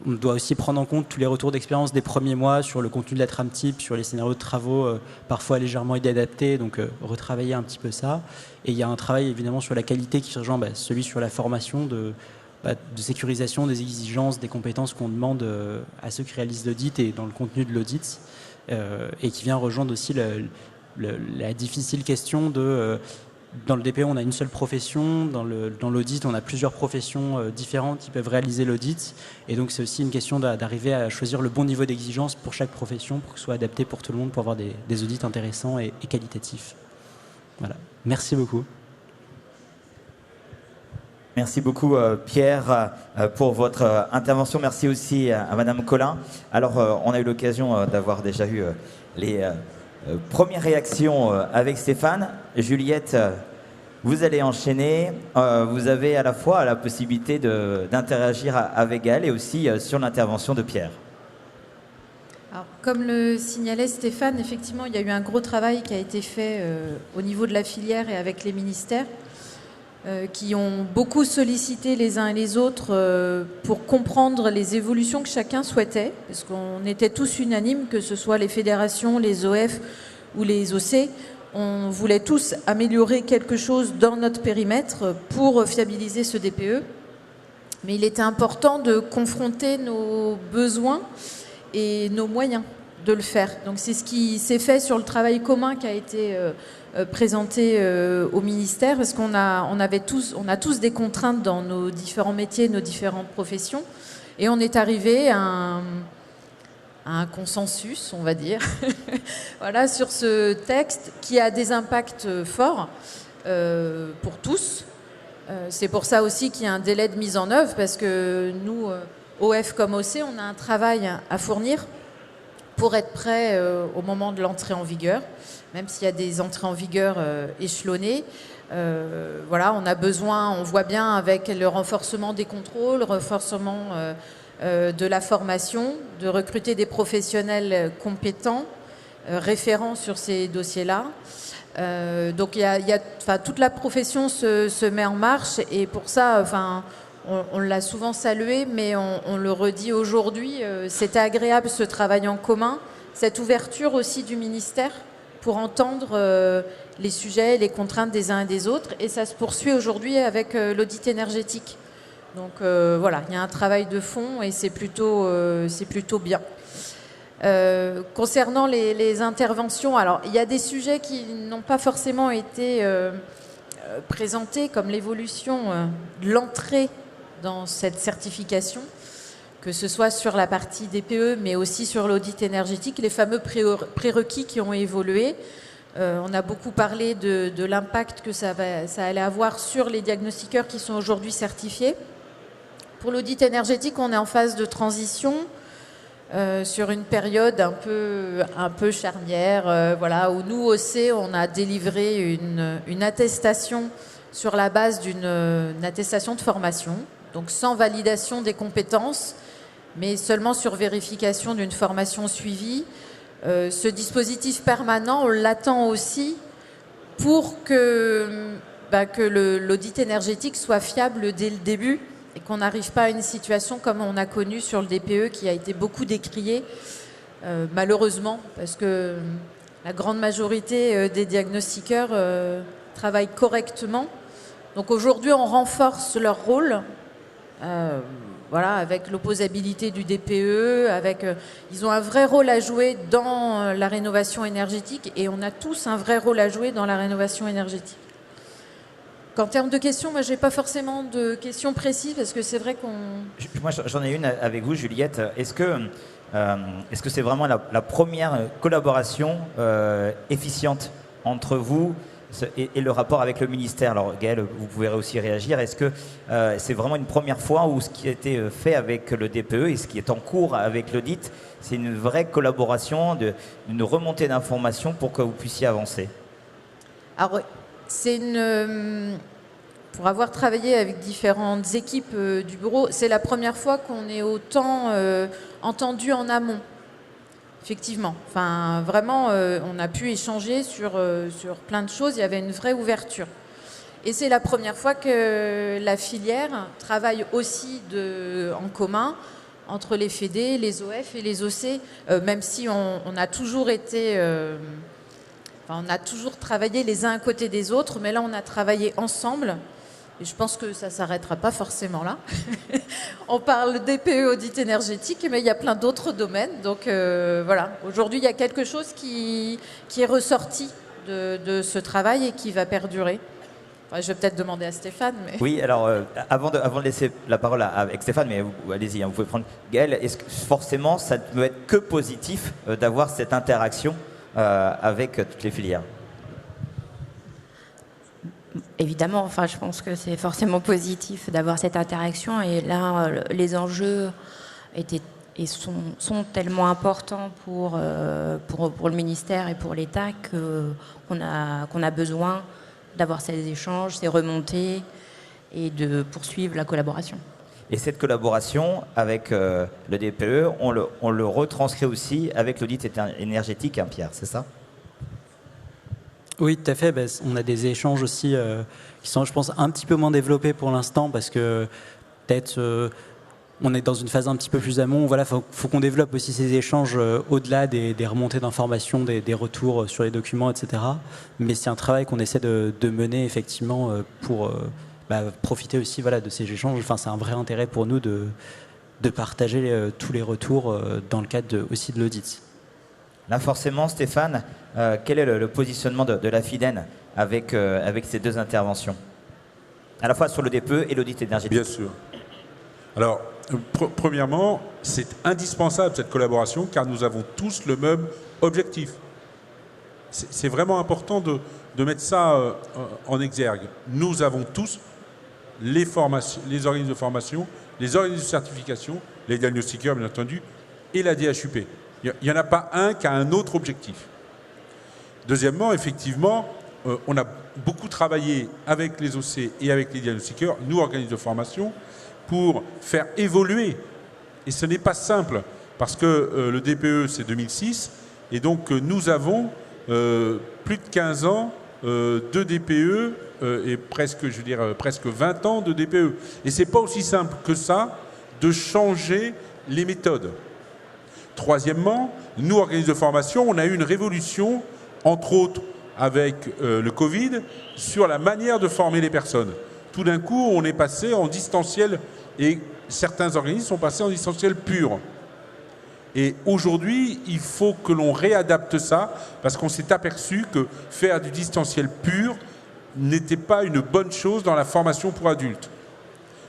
On doit aussi prendre en compte tous les retours d'expérience des premiers mois sur le contenu de la trame type, sur les scénarios de travaux parfois légèrement inadaptés, donc retravailler un petit peu ça. Et il y a un travail évidemment sur la qualité qui rejoint celui sur la formation de sécurisation des exigences, des compétences qu'on demande à ceux qui réalisent l'audit et dans le contenu de l'audit, et qui vient rejoindre aussi la difficile question de... Dans le DPE, on a une seule profession. Dans l'audit, on a plusieurs professions différentes qui peuvent réaliser l'audit. Et donc, c'est aussi une question d'arriver à choisir le bon niveau d'exigence pour chaque profession, pour que ce soit adapté pour tout le monde, pour avoir des audits intéressants et qualitatifs. Voilà. Merci beaucoup. Merci beaucoup Pierre pour votre intervention. Merci aussi à Madame Collin. Alors, on a eu l'occasion d'avoir déjà eu les... première réaction avec Stéphane. Juliette, vous allez enchaîner. Vous avez à la fois la possibilité d'interagir avec elle et aussi sur l'intervention de Pierre. Alors, comme le signalait Stéphane, effectivement, il y a eu un gros travail qui a été fait au niveau de la filière et avec les ministères qui ont beaucoup sollicité les uns et les autres pour comprendre les évolutions que chacun souhaitait, parce qu'on était tous unanimes, que ce soit les fédérations, les OF ou les OC, on voulait tous améliorer quelque chose dans notre périmètre pour fiabiliser ce DPE. Mais il était important de confronter nos besoins et nos moyens de le faire. Donc c'est ce qui s'est fait sur le travail commun qui a été présenté au ministère, parce qu'on a tous des contraintes dans nos différents métiers, nos différentes professions, et on est arrivé à un consensus, on va dire, voilà, sur ce texte qui a des impacts forts pour tous. C'est pour ça aussi qu'il y a un délai de mise en œuvre, parce que nous, OF comme OC, on a un travail à fournir pour être prêt au moment de l'entrée en vigueur, même s'il y a des entrées en vigueur échelonnées. Voilà, on a besoin, on voit bien avec le renforcement des contrôles, le renforcement de la formation, de recruter des professionnels compétents, référents sur ces dossiers-là. Donc toute la profession se met en marche, et pour ça, on l'a souvent salué, mais on le redit aujourd'hui, c'était agréable ce travail en commun, cette ouverture aussi du ministère pour entendre les sujets, les contraintes des uns et des autres, et ça se poursuit aujourd'hui avec l'audit énergétique. Donc voilà, il y a un travail de fond et c'est plutôt bien. Concernant les interventions, alors il y a des sujets qui n'ont pas forcément été présentés, comme l'évolution de l'entrée dans cette certification, que ce soit sur la partie DPE, mais aussi sur l'audit énergétique, les fameux prérequis qui ont évolué. On a beaucoup parlé de l'impact que ça allait avoir sur les diagnostiqueurs qui sont aujourd'hui certifiés. Pour l'audit énergétique, on est en phase de transition sur une période un peu charnière, voilà, où nous, OC, on a délivré une attestation sur la base d'une attestation de formation, donc sans validation des compétences, mais seulement sur vérification d'une formation suivie. Ce dispositif permanent, on l'attend aussi pour que l'audit énergétique soit fiable dès le début et qu'on n'arrive pas à une situation comme on a connu sur le DPE qui a été beaucoup décrié, malheureusement, parce que la grande majorité des diagnostiqueurs travaillent correctement. Donc aujourd'hui, on renforce leur rôle. Voilà, avec l'opposabilité du DPE, ils ont un vrai rôle à jouer dans la rénovation énergétique et on a tous un vrai rôle à jouer dans la rénovation énergétique. En termes de questions, moi, je n'ai pas forcément de questions précises parce que c'est vrai qu'on... Moi, j'en ai une avec vous, Juliette. Est-ce que c'est vraiment la première collaboration efficiente entre vous et le rapport avec le ministère? Alors Gaël, vous pouvez aussi réagir. Est-ce que c'est vraiment une première fois où ce qui a été fait avec le DPE et ce qui est en cours avec l'audit, c'est une vraie collaboration, une remontée d'informations pour que vous puissiez avancer? Alors, pour avoir travaillé avec différentes équipes du bureau, c'est la première fois qu'on est autant entendu en amont. Effectivement. Enfin, vraiment, on a pu échanger sur plein de choses. Il y avait une vraie ouverture. Et c'est la première fois que la filière travaille aussi en commun entre les FEDE, les OF et les OC, même si on a toujours été... on a toujours travaillé les uns à côté des autres, mais là, on a travaillé ensemble. Et je pense que ça ne s'arrêtera pas forcément là. On parle DPE, audit énergétique, mais il y a plein d'autres domaines. Donc voilà, aujourd'hui, il y a quelque chose qui est ressorti de ce travail et qui va perdurer. Enfin, je vais peut-être demander à Stéphane. Mais... Oui, alors avant de laisser la parole avec Stéphane, mais allez-y, vous pouvez prendre. Gaël, est-ce que forcément, ça ne peut être que positif d'avoir cette interaction avec toutes les filières? Évidemment, enfin, je pense que c'est forcément positif d'avoir cette interaction. Et là, les enjeux sont tellement importants pour le ministère et pour l'État qu'on a besoin d'avoir ces échanges, ces remontées et de poursuivre la collaboration. Et cette collaboration avec le DPE, on le retranscrit aussi avec l'audit énergétique, hein, Pierre, c'est ça? Oui, tout à fait. On a des échanges aussi qui sont, je pense, un petit peu moins développés pour l'instant parce que peut-être on est dans une phase un petit peu plus amont. Voilà, faut qu'on développe aussi ces échanges au-delà des remontées d'informations, des retours sur les documents, etc. Mais c'est un travail qu'on essaie de mener effectivement pour profiter aussi de ces échanges. Enfin, c'est un vrai intérêt pour nous de partager tous les retours dans le cadre aussi de l'audit. Là, forcément, Stéphane, quel est le positionnement de la FIDEN avec ces deux interventions, à la fois sur le DPE et l'audit énergétique? Bien sûr. Alors, premièrement, c'est indispensable cette collaboration car nous avons tous le même objectif. C'est vraiment important de mettre ça en exergue. Nous avons tous les organismes de formation, les organismes de certification, les diagnostiqueurs, bien entendu, et la DHUP. Il n'y en a pas un qui a un autre objectif. Deuxièmement, effectivement, on a beaucoup travaillé avec les OC et avec les diagnostiqueurs, nous, organismes de formation, pour faire évoluer. Et ce n'est pas simple, parce que le DPE, c'est 2006, et donc nous avons plus de 15 ans de DPE et presque 20 ans de DPE. Et ce n'est pas aussi simple que ça de changer les méthodes. Troisièmement, nous, organismes de formation, on a eu une révolution, entre autres avec le Covid, sur la manière de former les personnes. Tout d'un coup, on est passé en distanciel et certains organismes sont passés en distanciel pur. Et aujourd'hui, il faut que l'on réadapte ça parce qu'on s'est aperçu que faire du distanciel pur n'était pas une bonne chose dans la formation pour adultes.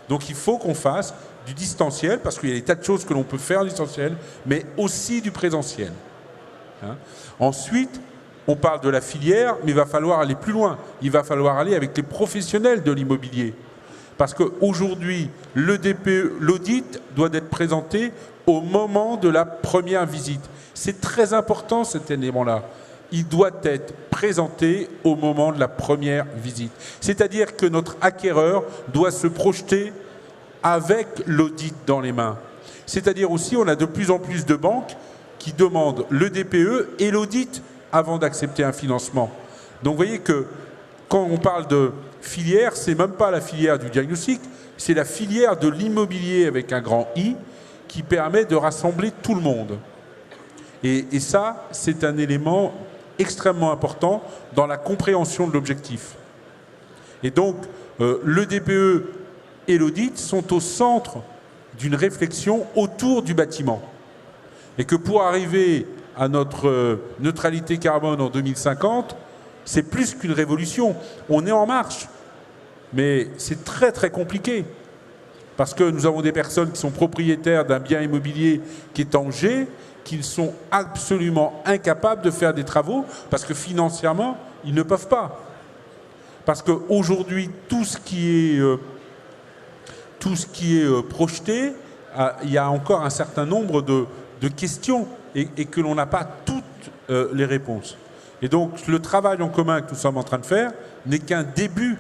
Donc il faut qu'on fasse du distanciel, parce qu'il y a des tas de choses que l'on peut faire en distanciel, mais aussi du présentiel. Hein. Ensuite, on parle de la filière, mais il va falloir aller plus loin. Il va falloir aller avec les professionnels de l'immobilier. Parce qu'aujourd'hui, le DPE, l'audit doit être présenté au moment de la première visite. C'est très important cet élément-là. Il doit être présenté au moment de la première visite. C'est-à-dire que notre acquéreur doit se projeter avec l'audit dans les mains. C'est-à-dire aussi, on a de plus en plus de banques qui demandent le DPE et l'audit avant d'accepter un financement. Donc vous voyez que quand on parle de filière, c'est même pas la filière du diagnostic, c'est la filière de l'immobilier avec un grand I qui permet de rassembler tout le monde. Et ça, c'est un élément extrêmement important dans la compréhension de l'objectif. Et donc, le DPE et l'audit sont au centre d'une réflexion autour du bâtiment. Et que pour arriver à notre neutralité carbone en 2050, c'est plus qu'une révolution. On est en marche. Mais c'est très très compliqué. Parce que nous avons des personnes qui sont propriétaires d'un bien immobilier qui est en G, qui sont absolument incapables de faire des travaux parce que financièrement, ils ne peuvent pas. Parce qu'aujourd'hui, tout ce qui est projeté, il y a encore un certain nombre de questions et que l'on n'a pas toutes les réponses. Et donc, le travail en commun que nous sommes en train de faire n'est qu'un début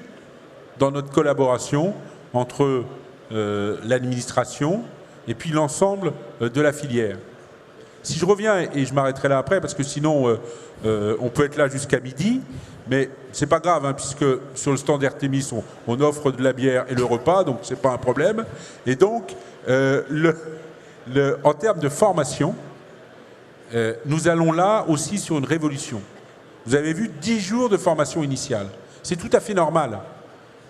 dans notre collaboration entre l'administration et puis l'ensemble de la filière. Si je reviens, et je m'arrêterai là après, parce que sinon on peut être là jusqu'à midi, mais c'est pas grave, hein, puisque sur le stand d'Artémis, on offre de la bière et le repas, donc c'est pas un problème. Et donc, en termes de formation, nous allons là aussi sur une révolution. Vous avez vu 10 jours de formation initiale. C'est tout à fait normal,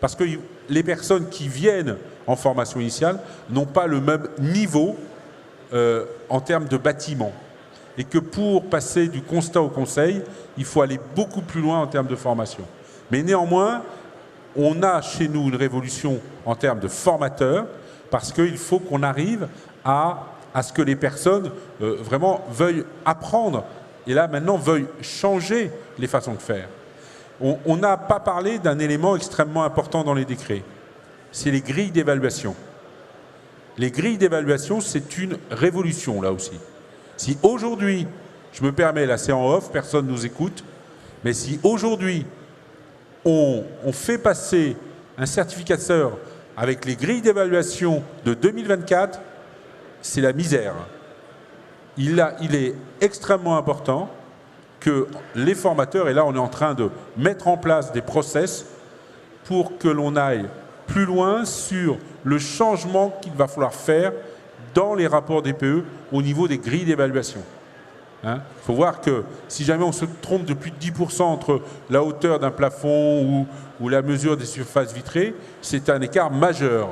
parce que les personnes qui viennent en formation initiale n'ont pas le même niveau en termes de bâtiment. Et que pour passer du constat au conseil, il faut aller beaucoup plus loin en termes de formation. Mais néanmoins, on a chez nous une révolution en termes de formateurs, parce qu'il faut qu'on arrive à ce que les personnes vraiment veuillent apprendre, et là maintenant veuillent changer les façons de faire. On n'a pas parlé d'un élément extrêmement important dans les décrets, c'est les grilles d'évaluation. Les grilles d'évaluation, c'est une révolution, là aussi. Si aujourd'hui, je me permets, là c'est en off, personne ne nous écoute, mais si aujourd'hui, on fait passer un certificateur avec les grilles d'évaluation de 2024, c'est la misère. Il est extrêmement important que les formateurs, et là on est en train de mettre en place des process pour que l'on aille plus loin sur le changement qu'il va falloir faire dans les rapports DPE au niveau des grilles d'évaluation. Il faut voir que si jamais on se trompe de plus de 10% entre la hauteur d'un plafond ou la mesure des surfaces vitrées, c'est un écart majeur.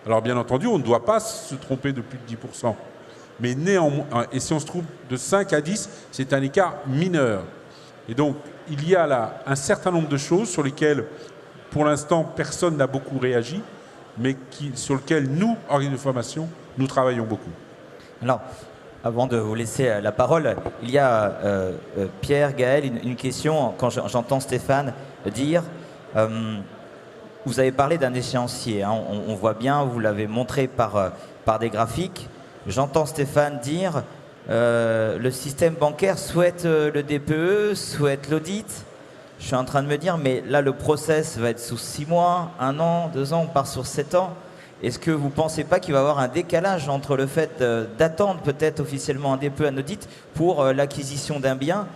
Alors bien entendu, on ne doit pas se tromper de plus de 10%. Mais néanmoins, et si on se trompe de 5 à 10, c'est un écart mineur. Et donc, il y a là un certain nombre de choses sur lesquelles, pour l'instant, personne n'a beaucoup réagi, mais sur lesquelles nous, organismes de formation, nous travaillons beaucoup. Alors, avant de vous laisser la parole, il y a Pierre, Gaël, une question. Quand j'entends Stéphane dire, vous avez parlé d'un échéancier, hein, on voit bien, vous l'avez montré par des graphiques. J'entends Stéphane dire, le système bancaire souhaite le DPE, souhaite l'audit. Je suis en train de me dire, mais là, le process va être sous 6 mois, 1 an, 2 ans, on part sur 7 ans. Est-ce que vous ne pensez pas qu'il va y avoir un décalage entre le fait d'attendre peut-être officiellement un DPE, un audit pour l'acquisition d'un bien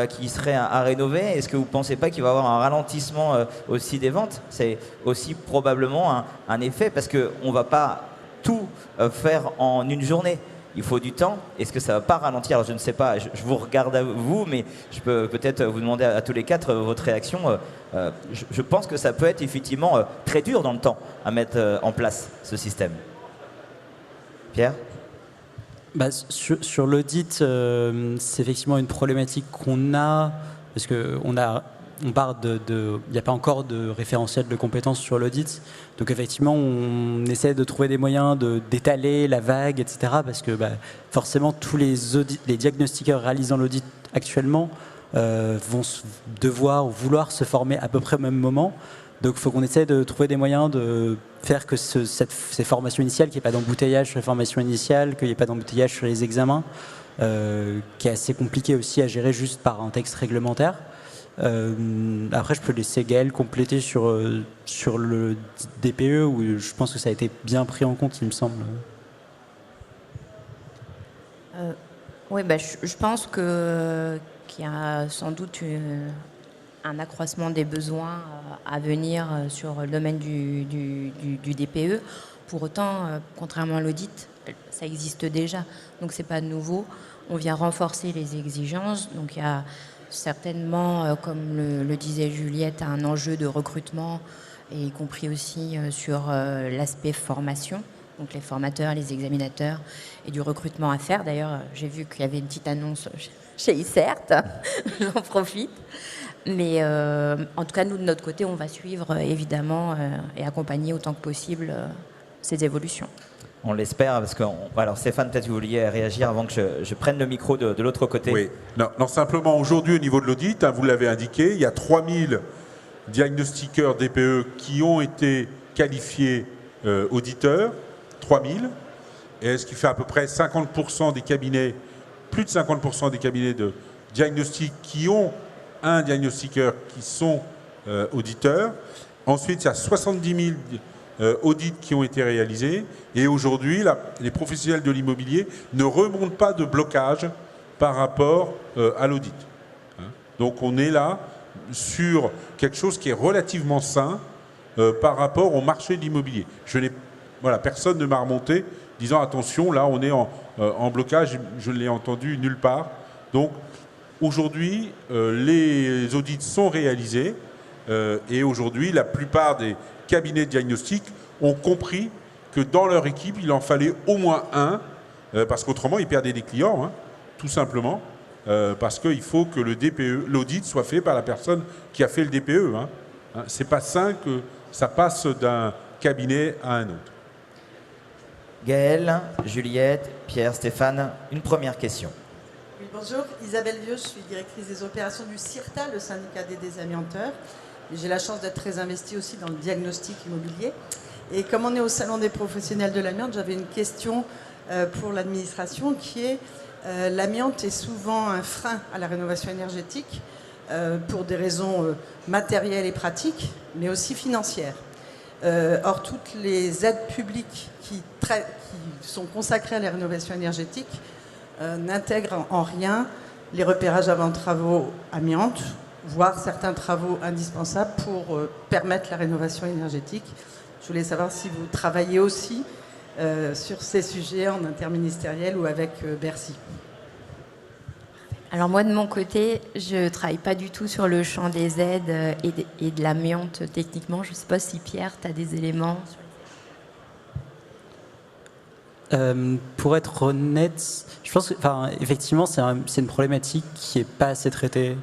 qui serait à rénover? Est-ce que vous ne pensez pas qu'il va y avoir un ralentissement aussi des ventes? C'est aussi probablement un effet parce qu'on ne va pas tout faire en une journée. Il faut du temps. Est-ce que ça ne va pas ralentir? Alors, je ne sais pas, je vous regarde à vous, mais je peux peut-être vous demander à tous les 4 votre réaction. Je pense que ça peut être effectivement très dur dans le temps à mettre en place ce système. Pierre? Sur l'audit, c'est effectivement une problématique qu'on a, parce qu'on a on part il n'y a pas encore de référentiel de compétences sur l'audit. Donc effectivement, on essaie de trouver des moyens d'étaler la vague, etc. Parce que forcément, tous les diagnostiqueurs réalisant l'audit actuellement vont devoir ou vouloir se former à peu près au même moment. Donc il faut qu'on essaie de trouver des moyens de faire que ces formations initiales, qu'il n'y ait pas d'embouteillage sur les formations initiales, qu'il n'y ait pas d'embouteillage sur les examens, qui est assez compliqué aussi à gérer juste par un texte réglementaire. Après, je peux laisser Gaël compléter sur le DPE, où je pense que ça a été bien pris en compte, il me semble. Oui, je pense qu'il y a sans doute un accroissement des besoins à venir sur le domaine du DPE. Pour autant, contrairement à l'audit, ça existe déjà, donc c'est pas nouveau. On vient renforcer les exigences, donc il y a certainement, comme le disait Juliette, un enjeu de recrutement, et y compris aussi sur l'aspect formation, donc les formateurs, les examinateurs, et du recrutement à faire. D'ailleurs, j'ai vu qu'il y avait une petite annonce chez ICERT, j'en profite. Mais en tout cas, nous, de notre côté, on va suivre évidemment et accompagner autant que possible ces évolutions. On l'espère, parce que... Alors Stéphane, peut-être vous vouliez réagir avant que je prenne le micro de l'autre côté. Oui, non, simplement aujourd'hui au niveau de l'audit, vous l'avez indiqué, il y a 3000 diagnostiqueurs DPE qui ont été qualifiés auditeurs, 3000, et ce qui fait à peu près 50% des cabinets, plus de 50% des cabinets de diagnostic qui ont un diagnostiqueur qui sont auditeurs. Ensuite, il y a 70 000 audits qui ont été réalisés. Et aujourd'hui, les professionnels de l'immobilier ne remontent pas de blocage par rapport à l'audit. Donc on est là sur quelque chose qui est relativement sain par rapport au marché de l'immobilier. Personne ne m'a remonté disant attention, là on est en blocage, je ne l'ai entendu nulle part. Donc aujourd'hui, les audits sont réalisés et aujourd'hui, la plupart des cabinets de diagnostic ont compris que dans leur équipe, il en fallait au moins un, parce qu'autrement, ils perdaient des clients, tout simplement, parce qu'il faut que le DPE, l'audit soit fait par la personne qui a fait le DPE. C'est pas sain que ça passe d'un cabinet à un autre. Gaël, Juliette, Pierre, Stéphane, une première question. Oui, bonjour, Isabelle Vieux, je suis directrice des opérations du CIRTA, le syndicat des désamianteurs. J'ai la chance d'être très investie aussi dans le diagnostic immobilier. Et comme on est au Salon des professionnels de l'amiante, j'avais une question pour l'administration qui est l'amiante est souvent un frein à la rénovation énergétique pour des raisons matérielles et pratiques, mais aussi financières. Or, toutes les aides publiques qui sont consacrées à la rénovation énergétique n'intègrent en rien les repérages avant travaux amiante, voire certains travaux indispensables pour permettre la rénovation énergétique. Je voulais savoir si vous travaillez aussi sur ces sujets en interministériel ou avec Bercy. Alors moi, de mon côté, je ne travaille pas du tout sur le champ des aides et de l'amiante techniquement. Je ne sais pas si Pierre, tu as des éléments. Pour être honnête, je pense que, effectivement, c'est une problématique qui n'est pas assez traitée,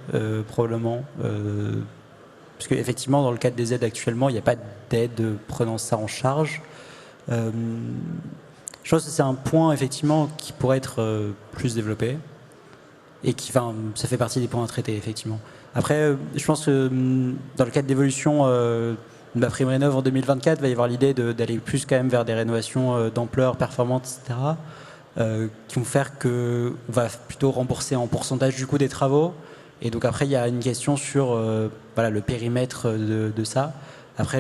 probablement. Parce qu'effectivement, dans le cadre des aides actuellement, il n'y a pas d'aide prenant ça en charge. Je pense que c'est un point, effectivement, qui pourrait être plus développé. Et ça fait partie des points à traiter, effectivement. Après, je pense que dans le cadre d'évolution de la prime rénov en 2024, il va y avoir l'idée d'aller plus quand même vers des rénovations d'ampleur, performantes, etc. Qui vont faire qu'on va plutôt rembourser en pourcentage du coût des travaux. Et donc après, il y a une question sur le périmètre de ça. Après,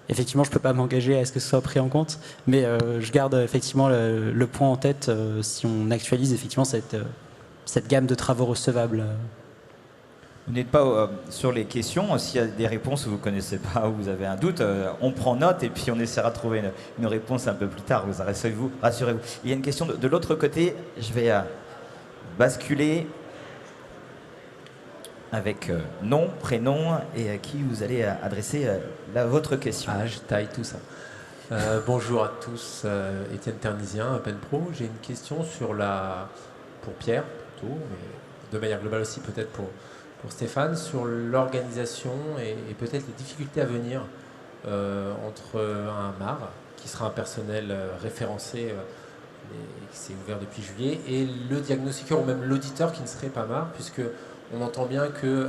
effectivement, je ne peux pas m'engager à ce que ce soit pris en compte, mais je garde effectivement le point en tête si on actualise effectivement cette gamme de travaux recevables. Vous n'êtes pas sur les questions. S'il y a des réponses que vous ne connaissez pas ou vous avez un doute, on prend note et puis on essaiera de trouver une réponse un peu plus tard. Rassurez-vous. Il y a une question de l'autre côté. Je vais basculer avec nom, prénom et à qui vous allez adresser votre question. Âge, taille, tout ça. Bonjour à tous, Étienne Ternisien, Penpro. J'ai une question pour Pierre, plutôt, mais de manière globale aussi peut-être pour pour Stéphane sur l'organisation et peut-être les difficultés à venir entre un MAR, qui sera un personnel référencé et qui s'est ouvert depuis juillet, et le diagnostiqueur ou même l'auditeur qui ne serait pas MAR, puisque on entend bien que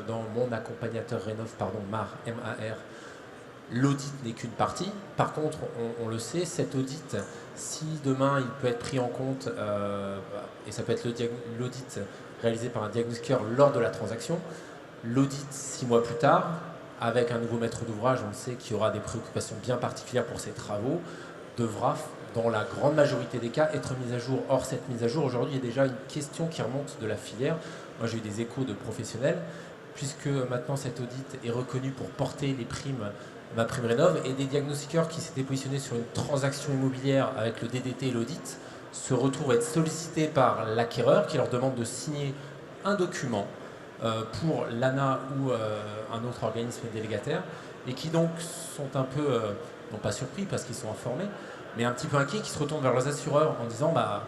dans mon accompagnateur Rénov, pardon, MAR, M-A-R, l'audit n'est qu'une partie. Par contre, on le sait, cet audit, si demain il peut être pris en compte, et ça peut être l'audit réalisé par un diagnostiqueur lors de la transaction, l'audit 6 mois plus tard, avec un nouveau maître d'ouvrage, on sait qu'il y aura des préoccupations bien particulières pour ces travaux, devra, dans la grande majorité des cas, être mis à jour. Or, cette mise à jour, aujourd'hui, il y a déjà une question qui remonte de la filière. Moi, j'ai eu des échos de professionnels, puisque maintenant cet audit est reconnu pour porter les primes MaPrimeRénov', et des diagnostiqueurs qui s'étaient positionnés sur une transaction immobilière avec le DDT et l'audit se retrouvent à être sollicités par l'acquéreur qui leur demande de signer un document pour l'ANA ou un autre organisme délégataire, et qui donc sont un peu, non pas surpris parce qu'ils sont informés, mais un petit peu inquiets, qui se retournent vers leurs assureurs en disant bah,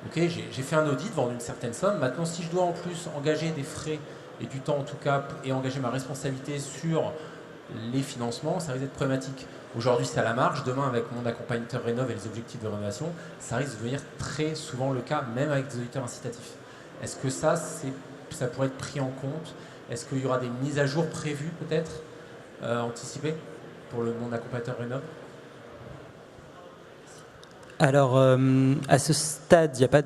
ok, j'ai fait un audit, vendu une certaine somme, maintenant si je dois en plus engager des frais et du temps en tout cas, et engager ma responsabilité sur les financements, ça risque d'être problématique. Aujourd'hui, c'est à la marge. Demain, avec mon accompagnateur Rénov' et les objectifs de rénovation, ça risque de devenir très souvent le cas, même avec des auditeurs incitatifs. Est-ce que ça pourrait être pris en compte? Est-ce qu'il y aura des mises à jour prévues, peut-être, anticipées, pour mon accompagnateur Rénov'? Alors, à ce stade, il n'y a pas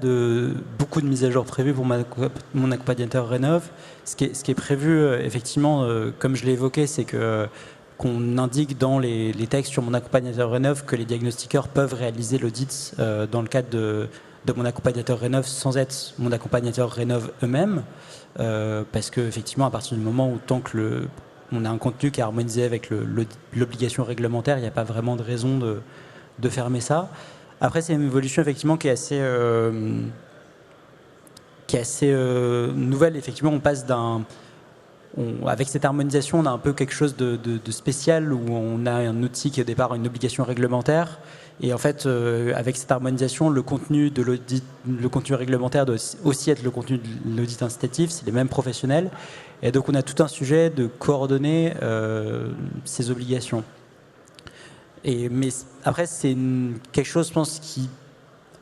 beaucoup de mises à jour prévues pour mon accompagnateur Rénov'. Ce qui est prévu, effectivement, comme je l'ai évoqué, c'est qu'on indique dans les textes sur mon accompagnateur Rénov' que les diagnostiqueurs peuvent réaliser l'audit dans le cadre de mon accompagnateur Rénov' sans être mon accompagnateur Rénov' eux-mêmes. Parce qu'effectivement, à partir du moment où tant que on a un contenu qui est harmonisé avec l'obligation réglementaire, il n'y a pas vraiment de raison de fermer ça. Après, c'est une évolution effectivement qui est assez nouvelle. Effectivement, on passe avec cette harmonisation, on a un peu quelque chose de spécial où on a un outil qui est au départ une obligation réglementaire. Et en fait, avec cette harmonisation, le contenu de l'audit, le contenu réglementaire doit aussi être le contenu de l'audit incitatif. C'est les mêmes professionnels. Et donc, on a tout un sujet de coordonner ces obligations. Mais après, c'est quelque chose, je pense, qui,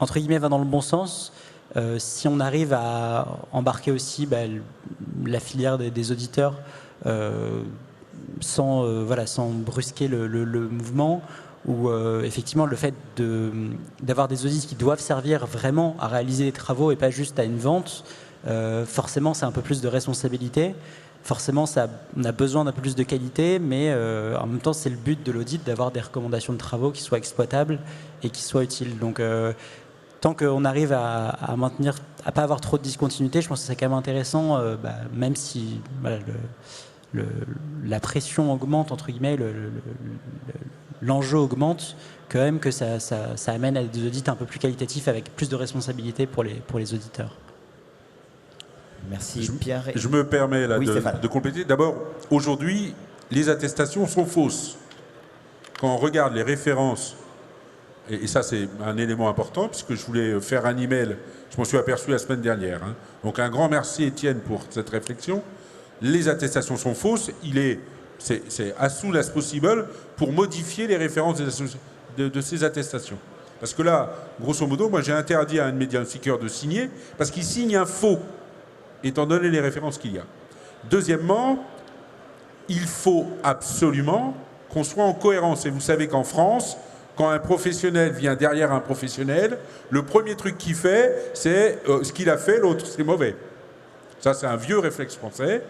entre guillemets, va dans le bon sens. Si on arrive à embarquer aussi la filière des auditeurs sans brusquer le mouvement, ou effectivement le fait d'avoir des audits qui doivent servir vraiment à réaliser des travaux et pas juste à une vente, forcément, c'est un peu plus de responsabilité. Forcément, on a besoin d'un peu plus de qualité, mais en même temps, c'est le but de l'audit d'avoir des recommandations de travaux qui soient exploitables et qui soient utiles. Donc, tant qu'on arrive à maintenir, à pas avoir trop de discontinuité, je pense que c'est quand même intéressant, même si la pression augmente, entre guillemets, l'enjeu augmente, quand même que ça amène à des audits un peu plus qualitatifs avec plus de responsabilité pour les auditeurs. Merci Pierre. Je me permets là de compléter. D'abord, aujourd'hui, les attestations sont fausses. Quand on regarde les références, et ça c'est un élément important, puisque je voulais faire un email, je m'en suis aperçu la semaine dernière. Donc un grand merci Étienne pour cette réflexion. Les attestations sont fausses, c'est as soon as possible pour modifier les références de ces attestations. Parce que là, grosso modo, moi j'ai interdit à un de mes diagnostiqueurs de signer, parce qu'il signe un faux, étant donné les références qu'il y a. Deuxièmement, il faut absolument qu'on soit en cohérence. Et vous savez qu'en France, quand un professionnel vient derrière un professionnel, le premier truc qu'il fait, c'est ce qu'il a fait, l'autre, c'est mauvais. Ça, c'est un vieux réflexe français.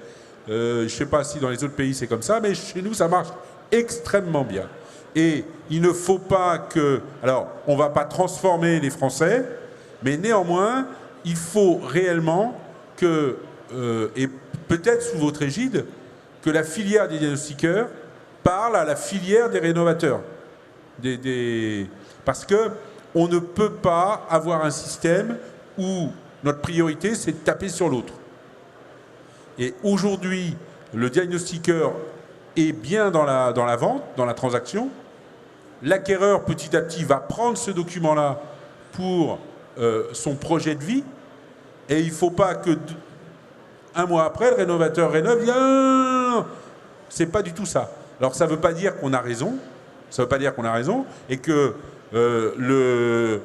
Je ne sais pas si dans les autres pays c'est comme ça, mais chez nous, ça marche extrêmement bien. Et il ne faut pas que... Alors, on ne va pas transformer les Français, mais néanmoins, il faut réellement que, et peut-être sous votre égide, que la filière des diagnostiqueurs parle à la filière des rénovateurs. Parce qu'on ne peut pas avoir un système où notre priorité, c'est de taper sur l'autre. Et aujourd'hui, le diagnostiqueur est bien dans la vente, dans la transaction. L'acquéreur, petit à petit, va prendre ce document-là pour son projet de vie. Et il ne faut pas que, Un mois après, le rénovateur rénove, c'est pas du tout ça. Alors ça ne veut pas dire qu'on a raison, et que le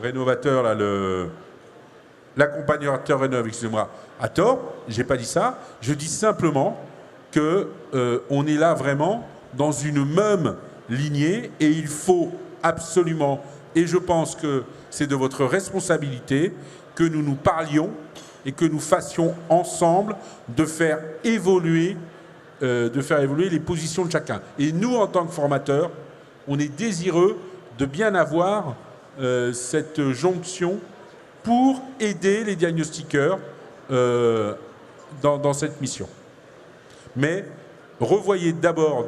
rénovateur, là, l'accompagnateur rénove, excusez-moi, a tort. J'ai pas dit ça. Je dis simplement que on est là vraiment dans une même lignée et il faut absolument, et je pense que c'est de votre responsabilité, que nous nous parlions et que nous fassions ensemble de faire évoluer les positions de chacun. Et nous, en tant que formateurs, on est désireux de bien avoir cette jonction pour aider les diagnostiqueurs dans cette mission. Mais revoyez d'abord,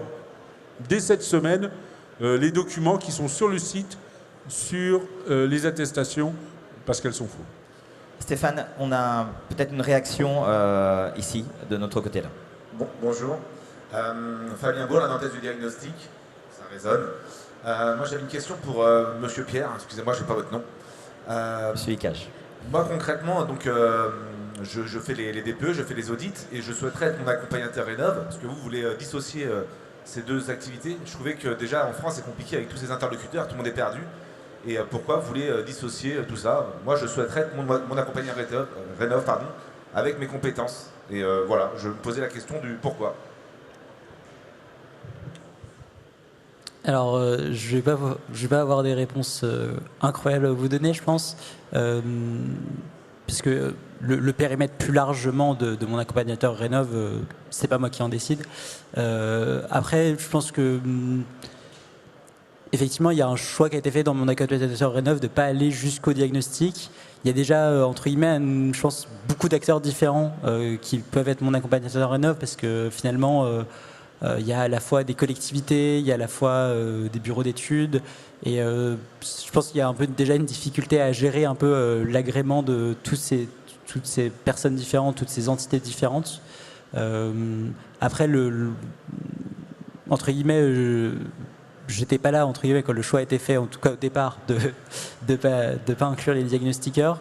dès cette semaine, les documents qui sont sur le site sur les attestations, parce qu'elles sont fausses. Stéphane, on a peut-être une réaction ici, de notre côté là. Bonjour. Fabien Beau, la Nantaise du diagnostic. Ça résonne. Moi, j'avais une question pour Monsieur Pierre. Excusez-moi, je n'ai pas votre nom. Monsieur Icage. Moi, concrètement, donc, je fais les DPE, je fais les audits et je souhaiterais être mon accompagnateur rénov. Parce que vous voulez dissocier ces deux activités. Je trouvais que déjà en France, c'est compliqué avec tous ces interlocuteurs, tout le monde est perdu. Et pourquoi vous voulez dissocier tout ça? Moi, je souhaiterais être mon accompagnateur rénov, avec mes compétences. Et voilà, je me posais la question du pourquoi. Alors, je vais pas avoir des réponses incroyables à vous donner, je pense, puisque le périmètre plus largement de mon accompagnateur rénov, c'est pas moi qui en décide. Après, je pense que effectivement, il y a un choix qui a été fait dans mon accompagnateur rénov de ne pas aller jusqu'au diagnostic. Il y a déjà, entre guillemets, je pense, beaucoup d'acteurs différents qui peuvent être mon accompagnateur rénov parce que finalement, il y a à la fois des collectivités, il y a à la fois des bureaux d'études et je pense qu'il y a un peu déjà une difficulté à gérer un peu l'agrément de toutes ces personnes différentes, toutes ces entités différentes. Après, entre guillemets, j'étais pas là, entre guillemets, quand le choix a été fait, en tout cas au départ, de pas inclure les diagnostiqueurs.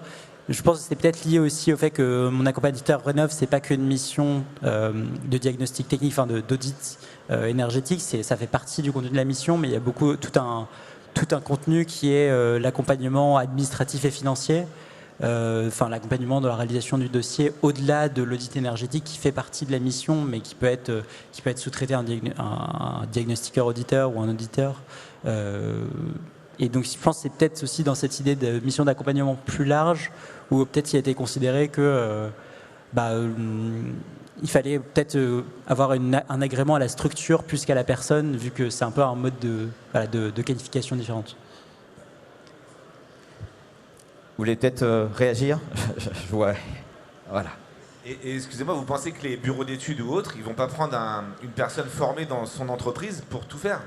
Je pense que c'est peut-être lié aussi au fait que mon accompagnateur rénov, c'est pas qu'une mission de diagnostic technique, enfin d'audit énergétique, ça fait partie du contenu de la mission, mais il y a tout un contenu qui est l'accompagnement administratif et financier, enfin l'accompagnement dans la réalisation du dossier au-delà de l'audit énergétique qui fait partie de la mission, mais qui peut être sous-traité à un diagnostiqueur auditeur ou un auditeur. Et donc je pense que c'est peut-être aussi dans cette idée de mission d'accompagnement plus large où peut-être il a été considéré que il fallait peut-être avoir un agrément à la structure plus qu'à la personne, vu que c'est un peu un mode de qualification différente. Vous voulez peut-être réagir? Je vois. Voilà. Et excusez-moi, vous pensez que les bureaux d'études ou autres, ils vont pas prendre une personne formée dans son entreprise pour tout faire?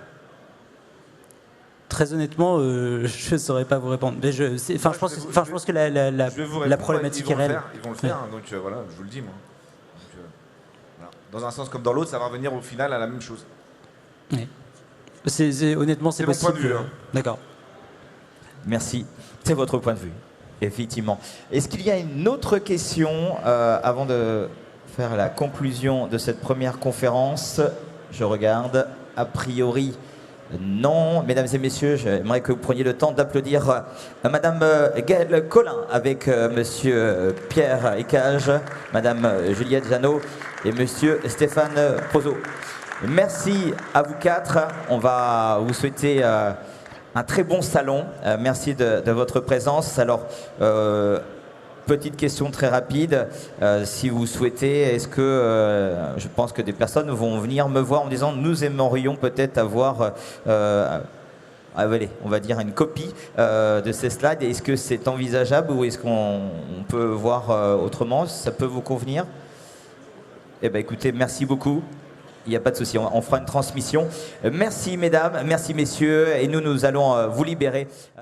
Très honnêtement, je ne saurais pas vous répondre. Mais je pense que la problématique est réelle. Ils vont le faire, donc voilà, je vous le dis moi. Donc, voilà. Dans un sens comme dans l'autre, ça va revenir au final à la même chose. Oui. Honnêtement, c'est possible. mon point de vue. Hein. D'accord. Merci. C'est votre point de vue, effectivement. Est-ce qu'il y a une autre question avant de faire la conclusion de cette première conférence? Je regarde. A priori, non. Mesdames et messieurs, j'aimerais que vous preniez le temps d'applaudir Madame Gaëlle Collin avec Monsieur Pierre Icage, Madame Juliette Jeannot et Monsieur Stéphane Prozo. Merci à vous quatre. On va vous souhaiter un très bon salon. Merci de votre présence. Alors, petite question très rapide. Si vous souhaitez, est-ce que je pense que des personnes vont venir me voir en me disant nous aimerions peut-être avoir allez, on va dire une copie de ces slides. Est-ce que c'est envisageable ou est-ce qu'on peut voir autrement? Ça peut vous convenir? Eh bien écoutez, merci beaucoup. Il n'y a pas de souci, on fera une transmission. Merci mesdames, merci messieurs, et nous allons vous libérer.